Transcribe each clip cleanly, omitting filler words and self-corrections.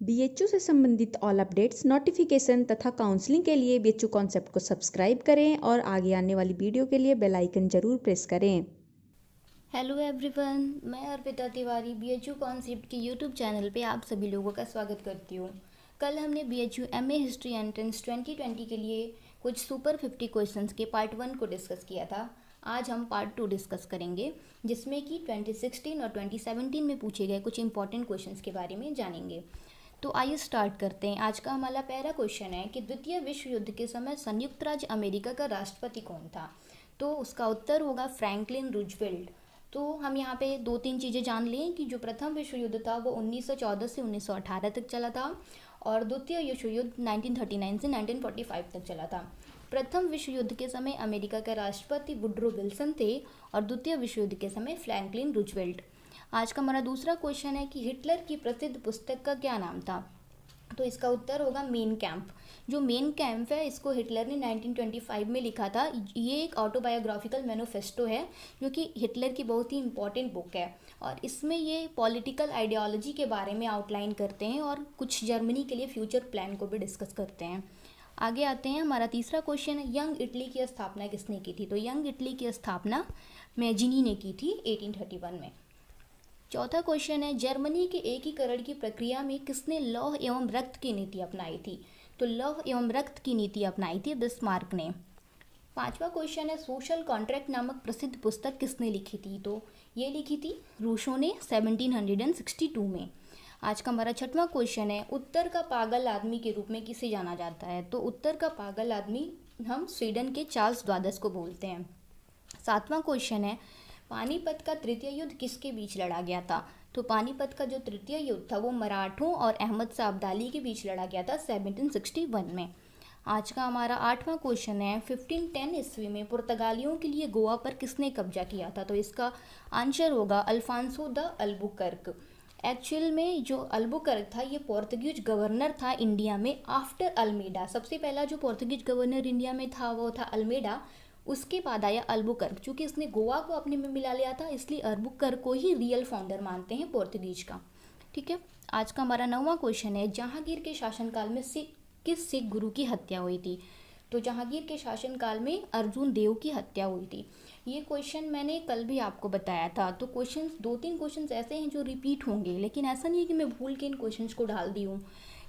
BHU से संबंधित all updates, notification तथा काउंसलिंग के लिए बीएचयू कॉन्सेप्ट को सब्सक्राइब करें और आगे आने वाली वीडियो के लिए बेल आइकन जरूर प्रेस करें। हेलो एवरीवन, मैं अर्पिता तिवारी बीएचयू कॉन्सेप्ट के यूट्यूब चैनल पे आप सभी लोगों का स्वागत करती हूँ। कल हमने बीएचयू एमए हिस्ट्री एंट्रेंस 2020 के लिए कुछ सुपर 50 क्वेश्चंस के पार्ट 1 को डिस्कस किया था। आज हम पार्ट 2 डिस्कस करेंगे, जिसमें कि 2016 और 2017 में पूछे गए कुछ इंपॉर्टेंट क्वेश्चंस के बारे में जानेंगे। तो आइए स्टार्ट करते हैं। आज का हमारा पहला क्वेश्चन है कि द्वितीय विश्व युद्ध के समय संयुक्त राज्य अमेरिका का राष्ट्रपति कौन था? तो उसका उत्तर होगा फ्रैंकलिन रूजवेल्ट। तो हम यहाँ पे 2-3 चीज़ें जान लें कि जो प्रथम विश्व युद्ध था वो 1914 से 1918 तक चला था और द्वितीय विश्व युद्ध 1939 से 1945 तक चला था। प्रथम विश्व युद्ध के समय अमेरिका के राष्ट्रपति वुडरो विल्सन थे और द्वितीय विश्व युद्ध के समय फ्रैंकलिन रूजवेल्ट। आज का हमारा दूसरा क्वेश्चन है कि हिटलर की प्रसिद्ध पुस्तक का क्या नाम था? तो इसका उत्तर होगा मेन कैंप। जो मेन कैंप है इसको हिटलर ने 1925 में लिखा था। ये एक ऑटोबायोग्राफिकल मैनिफेस्टो है जो कि हिटलर की बहुत ही इंपॉर्टेंट बुक है और इसमें ये पॉलिटिकल आइडियोलॉजी के बारे में आउटलाइन करते हैं और कुछ जर्मनी के लिए फ्यूचर प्लान को भी डिस्कस करते हैं। आगे आते हैं। हमारा तीसरा क्वेश्चन है यंग इटली की स्थापना किसने की थी? तो यंग इटली की स्थापना मैजिनी ने की थी 1831 में। चौथा क्वेश्चन है जर्मनी के एकीकरण की प्रक्रिया में किसने लौह एवं रक्त की नीति अपनाई थी? तो लौह एवं रक्त की नीति अपनाई थी बिस्मार्क ने। पांचवा क्वेश्चन है सोशल कॉन्ट्रैक्ट नामक प्रसिद्ध पुस्तक किसने लिखी थी? तो ये लिखी थी रूसो ने 1762 में। आज का हमारा छठवां क्वेश्चन है उत्तर का पागल आदमी के रूप में किसे जाना जाता है? तो उत्तर का पागल आदमी हम स्वीडन के चार्ल्स द्वादश को बोलते हैं। सातवां क्वेश्चन है पानीपत का तृतीय युद्ध किसके बीच लड़ा गया था? तो पानीपत का जो तृतीय युद्ध था वो मराठों और अहमद शाह अब्दाली के बीच लड़ा गया था 1761 में। आज का हमारा आठवां क्वेश्चन है 1510 ईस्वी में पुर्तगालियों के लिए गोवा पर किसने कब्जा किया था? तो इसका आंसर होगा अल्फांसो द अल्बुकर्क। एक्चुअल में जो अल्बुकर्क था ये पोर्तुगीज गवर्नर था इंडिया में आफ्टर अल्मेडा। सबसे पहला जो पोर्तुगीज गवर्नर इंडिया में था वो था अल्मेडा, उसके बाद आया अल्बुकर्क। चूँकि इसने गोवा को अपने में मिला लिया था इसलिए अल्बुकर्क को ही रियल फाउंडर मानते हैं पोर्तुगीज का। ठीक है। आज का हमारा 9वां क्वेश्चन है जहांगीर के शासनकाल में किस सिख गुरु की हत्या हुई थी? तो जहांगीर के शासनकाल में अर्जुन देव की हत्या हुई थी। ये क्वेश्चन मैंने कल भी आपको बताया था। तो क्वेश्चन 2-3 क्वेश्चन ऐसे हैं जो रिपीट होंगे, लेकिन ऐसा नहीं है कि मैं भूल के इन क्वेश्चंस को डाल दी हूँ।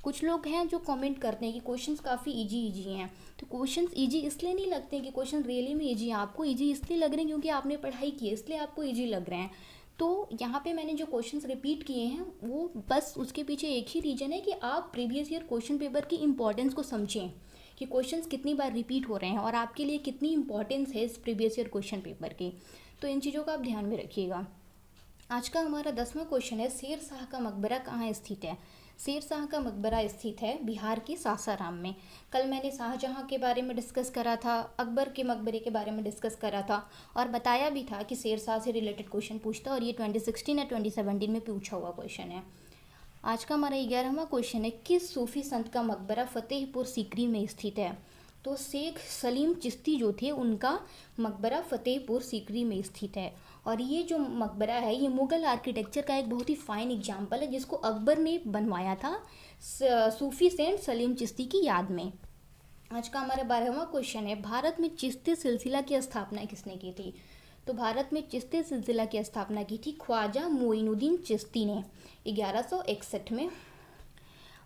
कुछ लोग हैं जो कमेंट करते हैं कि क्वेश्चंस काफ़ी इजी हैं। तो क्वेश्चंस इजी इसलिए नहीं लगते हैं कि क्वेश्चन रियली में इजी हैं, आपको इजी इसलिए लग रहे हैं क्योंकि आपने पढ़ाई की है, इसलिए आपको इजी लग रहे हैं। तो यहाँ पे मैंने जो क्वेश्चंस रिपीट किए हैं वो बस उसके पीछे एक ही रीज़न है कि आप प्रीवियस ईयर क्वेश्चन पेपर की इंपॉर्टेंस को समझें कि क्वेश्चंस कितनी बार रिपीट हो रहे हैं और आपके लिए कितनी इंपॉर्टेंस है इस प्रीवियस ईयर क्वेश्चन पेपर की। तो इन चीज़ों का आप ध्यान में रखिएगा। आज का हमारा 10वां क्वेश्चन है शेर शाह का मकबरा कहाँ स्थित है? शेर शाह का मकबरा स्थित है बिहार के सासाराम में। कल मैंने शाहजहाँ के बारे में डिस्कस करा था, अकबर के मकबरे के बारे में डिस्कस करा था और बताया भी था कि शेर शाह से रिलेटेड क्वेश्चन पूछता और ये 2016 या 2017 में पूछा हुआ क्वेश्चन है। आज का हमारा 11वां क्वेश्चन है किस सूफी संत का मकबरा फतेहपुर सीकरी में स्थित है? तो शेख सलीम चिश्ती जो थे उनका मकबरा फतेहपुर सीकरी में स्थित है और ये जो मकबरा है ये मुग़ल आर्किटेक्चर का एक बहुत ही फाइन एग्जाम्पल है जिसको अकबर ने बनवाया था सूफी सेंट सलीम चिश्ती की याद में। आज का हमारा 12वां क्वेश्चन है भारत में चिश्ती सिलसिला की स्थापना किसने की थी? तो भारत में चिश्ती सिलसिला की स्थापना की थी ख्वाजा मोइनुद्दीन चिश्ती ने 1161 में।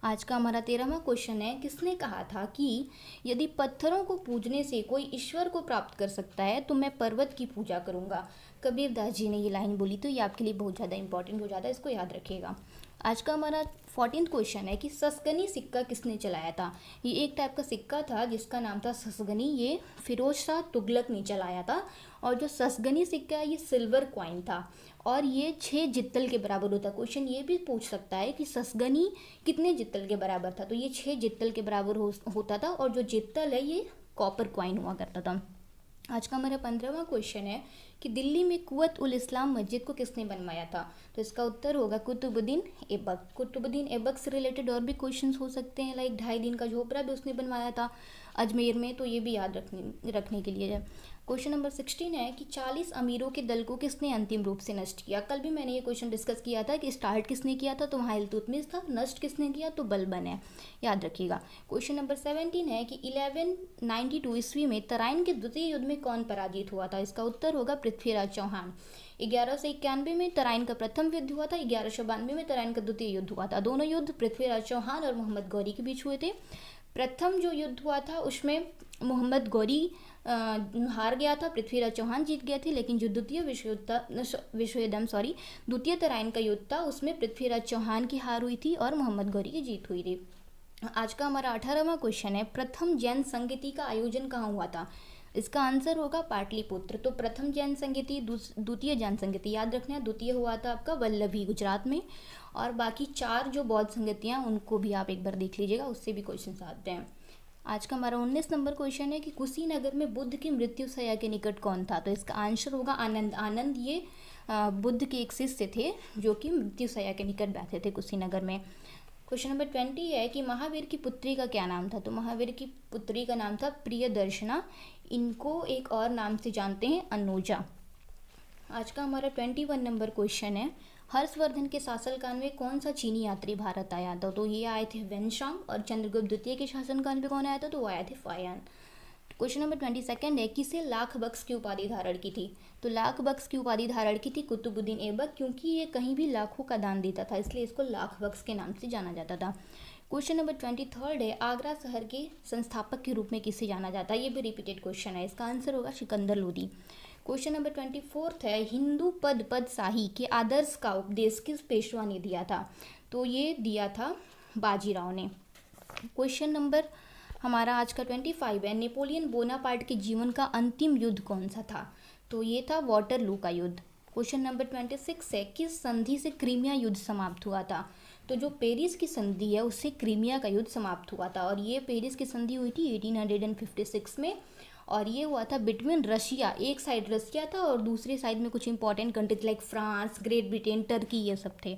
आज का हमारा 13वां क्वेश्चन है किसने कहा था कि यदि पत्थरों को पूजने से कोई ईश्वर को प्राप्त कर सकता है तो मैं पर्वत की पूजा करूंगा? कबीरदास जी ने ये लाइन बोली। तो ये आपके लिए बहुत ज़्यादा इंपॉर्टेंट हो जाता है, इसको याद रखिएगा। आज का हमारा 14वां क्वेश्चन है कि ससगनी सिक्का किसने चलाया था? ये एक टाइप का सिक्का था जिसका नाम था ससगनी, ये फिरोज शाह तुगलक ने चलाया था और जो ससगनी सिक्का है ये सिल्वर कॉइन था और ये 6 जित्तल के बराबर होता। क्वेश्चन ये भी पूछ सकता है कि ससगनी कितने जित्तल के बराबर था? तो ये 6 जित्तल के बराबर होता था और जो जित्तल है ये कॉपर कॉइन हुआ करता था। आज का हमारा 15वां क्वेश्चन है कि दिल्ली में कुवत उल इस्लाम मस्जिद को किसने बनवाया था? तो इसका उत्तर होगा कुतुबुद्दीन ऐबक। कुतुबुद्दीन ऐबक से रिलेटेड और भी क्वेश्चंस हो सकते हैं, लाइक 2.5 दिन का झोपड़ा भी उसने बनवाया था अजमेर में, तो ये भी याद रखने के लिए है। क्वेश्चन नंबर 16 है कि 40 अमीरों के दल को किसने अंतिम रूप से नष्ट किया। कल भी मैंने ये क्वेश्चन डिस्कस किया था कि स्टार्ट किसने किया था, तो वहाँ इल्तुतमिश था, नष्ट किसने किया तो बलबन है, याद रखिएगा। क्वेश्चन नंबर 17 है कि 1192 ईस्वी में तराइन के द्वितीय युद्ध में कौन पराजित हुआ था। इसका उत्तर होगा पृथ्वीराज चौहान। 1191 में तराइन का प्रथम युद्ध हुआ था, 1192 में तराइन का द्वितीय युद्ध हुआ था। दोनों युद्ध पृथ्वीराज चौहान और मोहम्मद गौरी के बीच हुए थे। प्रथम जो युद्ध हुआ था उसमें मोहम्मद गौरी हार गया था, पृथ्वीराज चौहान जीत गए थे। लेकिन जो द्वितीय द्वितीय तराइन का युद्ध था उसमें पृथ्वीराज चौहान की हार हुई थी और मोहम्मद गौरी की जीत हुई थी। आज का हमारा 18वां क्वेश्चन है, प्रथम जैन संगीति का आयोजन कहाँ हुआ था। इसका आंसर होगा पाटलिपुत्र। तो प्रथम जैन संगीति, द्वितीय जैन संगीति याद रखना है। द्वितीय हुआ था आपका वल्लभी गुजरात में, और बाकी 4 जो बौद्ध संगतियाँ उनको भी आप एक बार देख लीजिएगा, उससे भी क्वेश्चन आते हैं। आज का हमारा 19 नंबर क्वेश्चन है कि कुशीनगर में बुद्ध की मृत्यु शैया के निकट कौन था। तो इसका आंसर होगा आनंद। आनंद ये बुद्ध के एक शिष्य थे जो कि मृत्यु शैया के निकट बैठे थे कुशीनगर में। क्वेश्चन नंबर 20 है कि महावीर की पुत्री का क्या नाम था। तो महावीर की पुत्री का नाम था प्रियदर्शना। इनको एक और नाम से जानते हैं, अनुजा। आज का हमारा 21 नंबर क्वेश्चन है, हर्षवर्धन के शासनकाल में कौन सा चीनी यात्री भारत आया था। तो ये आए थे वेनशांग, और चंद्रगुप्त द्वितीय के शासनकाल में कौन आया था, तो वो आए थे फायान। क्वेश्चन नंबर 22 है, किसे लाख बख्श की उपाधि धारण की थी। तो लाख बख्श की उपाधि धारण की थी कुतुबुद्दीन ऐबक, क्योंकि ये कहीं भी लाखों का दान देता था, इसलिए इसको लाख बख्श के नाम से जाना जाता था। क्वेश्चन नंबर 23 है, आगरा शहर के संस्थापक के रूप में किसे जाना जाता है। ये भी रिपीटेड क्वेश्चन है, इसका आंसर होगा सिकंदर लोदी। क्वेश्चन नंबर 24 है, हिंदू पद शाही के आदर्श का उपदेश किस पेशवा ने दिया था। तो ये दिया था बाजीराव ने। क्वेश्चन नंबर हमारा आज का 25 है, नेपोलियन बोनापार्ट के जीवन का अंतिम युद्ध कौन सा था। तो ये था वाटरलू का युद्ध। क्वेश्चन नंबर 26 है, किस संधि से क्रीमिया युद्ध समाप्त हुआ था। तो जो पेरिस की संधि है उससे क्रीमिया का युद्ध समाप्त हुआ था, और ये पेरिस की संधि हुई थी 1856 में, और ये हुआ था बिटवीन रशिया, एक साइड रशिया था और दूसरी साइड में कुछ important countries like France, great Britain, Turkey, ये सब थे।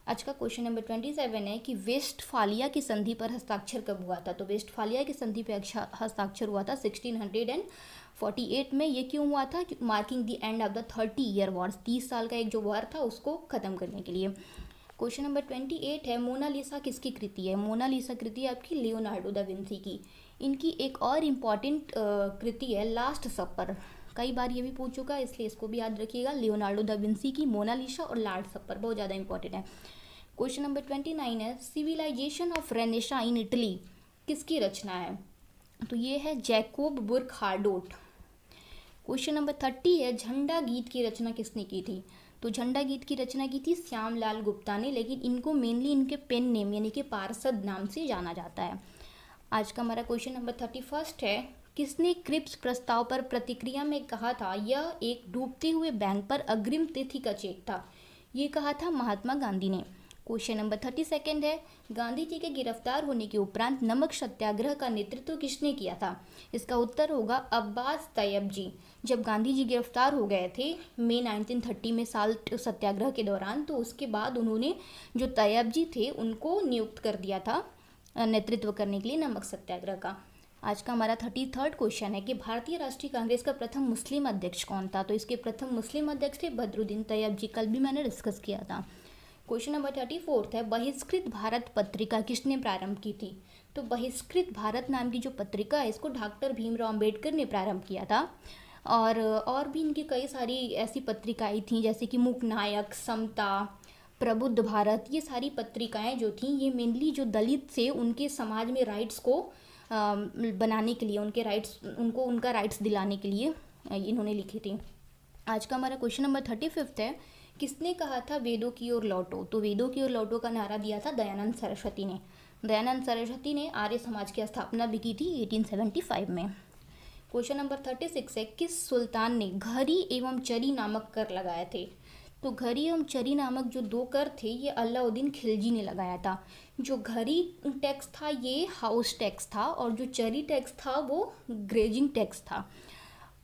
आज का क्वेश्चन नंबर 27 है कि वेस्टफालिया की संधि पर हस्ताक्षर कब हुआ था। तो वेस्टफालिया की संधि पर हस्ताक्षर हुआ था 1648 में। ये क्यों हुआ था, marking the end of the 30 year war, 30 साल का एक जो वॉर था उसको खत्म करने के लिए। क्वेश्चन नंबर 28 है, मोनालिसा किसकी कृति है। मोनालिसा कृति है आपकी लियोनार्डो दा विंसी की। इनकी एक और इम्पॉर्टेंट कृति है लास्ट सपर, कई बार ये भी पूछ चुका है, इसलिए इसको भी याद रखिएगा। लियोनार्डो दा विंसी की मोनालिसा और लास्ट सपर बहुत ज़्यादा इंपॉर्टेंट है। क्वेश्चन नंबर 29 है, civilisation of renaissance in Italy किसकी रचना है। तो ये है जैकोब बुर्कहार्डोट। क्वेश्चन नंबर 30 है, झंडा गीत की रचना किसने की थी। तो झंडा गीत की रचना की थी श्यामलाल गुप्ता ने, लेकिन इनको मेनली इनके पेन नेम यानी कि पार्षद नाम से जाना जाता है। आज का हमारा क्वेश्चन नंबर 31 है, किसने क्रिप्स प्रस्ताव पर प्रतिक्रिया में कहा था यह एक डूबते हुए बैंक पर अग्रिम तिथि का चेक था। ये कहा था महात्मा गांधी ने। क्वेश्चन नंबर 32 है, गांधी जी के गिरफ्तार होने के उपरांत नमक सत्याग्रह का नेतृत्व किसने किया था। इसका उत्तर होगा अब्बास तैयब जी। जब गांधी जी गिरफ्तार हो गए थे मई 1930 में साल्ट सत्याग्रह के दौरान, तो उसके बाद उन्होंने जो तैयब जी थे उनको नियुक्त कर दिया था नेतृत्व करने के लिए नमक सत्याग्रह का। आज का हमारा 33 क्वेश्चन है कि भारतीय राष्ट्रीय कांग्रेस का प्रथम मुस्लिम अध्यक्ष कौन था। तो इसके प्रथम मुस्लिम अध्यक्ष थे बदरुद्दीन तैयब जी, कल भी मैंने डिस्कस किया था। क्वेश्चन नंबर 34 है, बहिष्कृत भारत पत्रिका किसने प्रारंभ की थी। तो बहिष्कृत भारत नाम की जो पत्रिका है इसको डॉक्टर भीमराव अम्बेडकर ने प्रारंभ किया था, और भी इनकी कई सारी ऐसी पत्रिकाएं थीं जैसे कि मूकनायक, समता, प्रबुद्ध भारत। ये सारी पत्रिकाएं जो थीं ये मेनली जो दलित से उनके समाज में राइट्स को बनाने के लिए, उनके राइट्स उनका राइट्स दिलाने के लिए इन्होंने लिखी थी। आज का हमारा क्वेश्चन नंबर 35 है, किसने कहा था वेदों की ओर लौटो। तो वेदों की ओर लौटो का नारा दिया था दयानंद सरस्वती ने। दयानंद सरस्वती ने आर्य समाज की स्थापना भी की थी 1875 में। क्वेश्चन नंबर 36 है, किस सुल्तान ने घरी एवं चरी नामक कर लगाए थे। तो घरी एवं चरी नामक जो 2 कर थे ये अलाउद्दीन खिलजी ने लगाया था। जो घरी टैक्स था ये हाउस टैक्स था, और जो चरी टैक्स था वो ग्रेजिंग टैक्स था।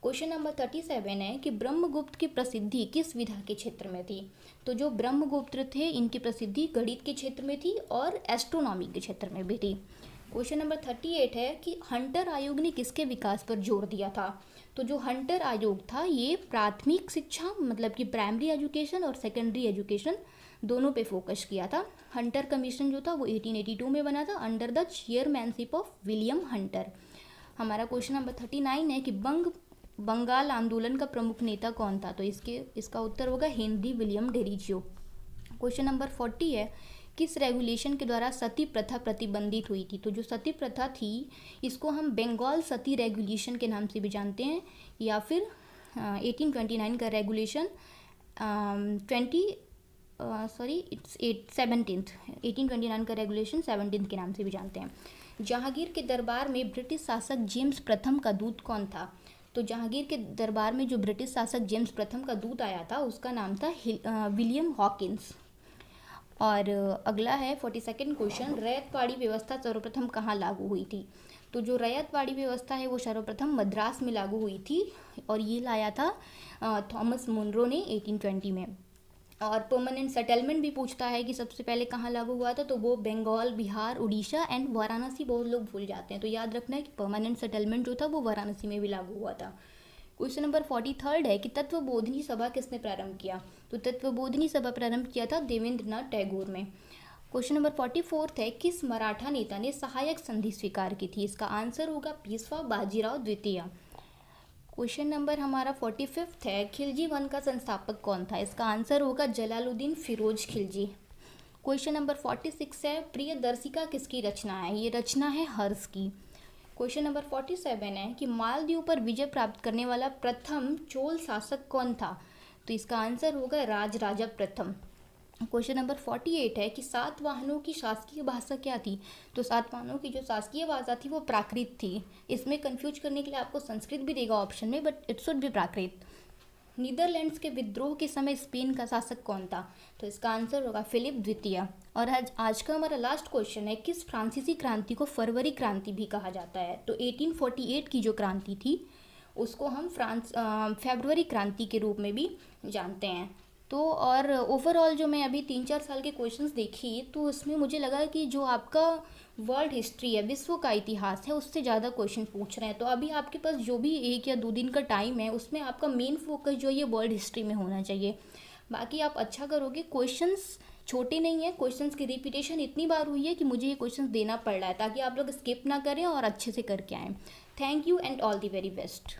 क्वेश्चन नंबर 37 है कि ब्रह्मगुप्त की प्रसिद्धि किस विधा के क्षेत्र में थी। तो जो ब्रह्मगुप्त थे इनकी प्रसिद्धि गणित के क्षेत्र में थी और एस्ट्रोनॉमी के क्षेत्र में भी थी। क्वेश्चन नंबर 38 है कि हंटर आयोग ने किसके विकास पर जोर दिया था। तो जो हंटर आयोग था ये प्राथमिक शिक्षा मतलब कि प्राइमरी एजुकेशन और सेकेंडरी एजुकेशन दोनों पे फोकस किया था। हंटर कमीशन जो था वो 1882 में बना था under the chairmanship of William Hunter. हमारा क्वेश्चन नंबर 39 है कि बंगाल आंदोलन का प्रमुख नेता कौन था। तो इसका उत्तर होगा Henry William Derozio. Question number 40 है किस रेगुलेशन के द्वारा सती प्रथा प्रतिबंधित हुई थी। तो जो सती प्रथा थी इसको हम बंगाल सती रेगुलेशन के नाम से भी जानते हैं या फिर 1829 का रेगुलेशन 1829 का रेगुलेशन 17 के नाम से भी जानते हैं। जहांगीर के दरबार में ब्रिटिश शासक जेम्स प्रथम का दूत कौन था। तो जहांगीर के दरबार में जो ब्रिटिश शासक जेम्स प्रथम का दूत आया था उसका नाम था विलियम हॉकिंस। और अगला है 42nd क्वेश्चन, रैयतवाड़ी व्यवस्था सर्वप्रथम कहाँ लागू हुई थी। तो जो रैयतवाड़ी व्यवस्था है वो सर्वप्रथम मद्रास में लागू हुई थी और ये लाया था थॉमस मुनरो ने 1820 में। और परमानेंट सेटलमेंट भी पूछता है कि सबसे पहले कहाँ लागू हुआ था। तो वो बंगाल, बिहार, उड़ीसा एंड वाराणसी बहुत लोग भूल जाते हैं, तो याद रखना है कि परमानेंट सेटलमेंट जो था वो वाराणसी में भी लागू हुआ था। क्वेश्चन नंबर 43 है कि तत्वबोधिनी सभा किसने प्रारंभ किया। तो तत्वबोधिनी सभा प्रारंभ किया था देवेंद्रनाथ टैगोर ने। क्वेश्चन नंबर 44 है किस मराठा नेता ने सहायक संधि स्वीकार की थी। इसका आंसर होगा पेशवा बाजीराव द्वितीय। क्वेश्चन नंबर हमारा 45 है खिलजी वन का संस्थापक कौन था। इसका आंसर होगा जलालुद्दीन फिरोज खिलजी। क्वेश्चन नंबर 46 है प्रियदर्शिका किसकी रचना है। ये रचना है हर्ष की। क्वेश्चन नंबर 47 है कि मालदीव पर विजय प्राप्त करने वाला प्रथम चोल शासक कौन था। तो इसका आंसर होगा राजराजा प्रथम। क्वेश्चन नंबर 48 है कि सातवाहनों की शासकीय भाषा क्या थी। तो सातवाहनों की जो शासकीय भाषा थी वो प्राकृत थी। इसमें कंफ्यूज करने के लिए आपको संस्कृत भी देगा ऑप्शन में, but it should be Prakrit. Netherlands के विद्रोह के समय स्पेन का शासक कौन था। तो इसका आंसर होगा फिलिप द्वितीय। और आज का हमारा लास्ट क्वेश्चन है किस फ्रांसीसी क्रांति को फरवरी क्रांति भी कहा जाता है। तो 1848 की जो क्रांति थी उसको हम फरवरी क्रांति के रूप में भी जानते हैं। तो और ओवरऑल जो मैं अभी 3-4 साल के क्वेश्चंस देखी तो उसमें मुझे लगा कि जो आपका वर्ल्ड हिस्ट्री है, विश्व का इतिहास है, उससे ज़्यादा क्वेश्चन पूछ रहे हैं। तो अभी आपके पास जो भी 1 या 2 दिन का टाइम है उसमें आपका मेन फोकस जो ये वर्ल्ड हिस्ट्री में होना चाहिए। बाकी आप अच्छा करोगे। क्वेश्चंस छोटे नहीं है, क्वेश्चंस की रिपीटेशन इतनी बार हुई है कि मुझे ये क्वेश्चंस देना पड़ रहा है ताकि आप लोग स्किप ना करें और अच्छे से करके आएँ। Thank you and all the very best.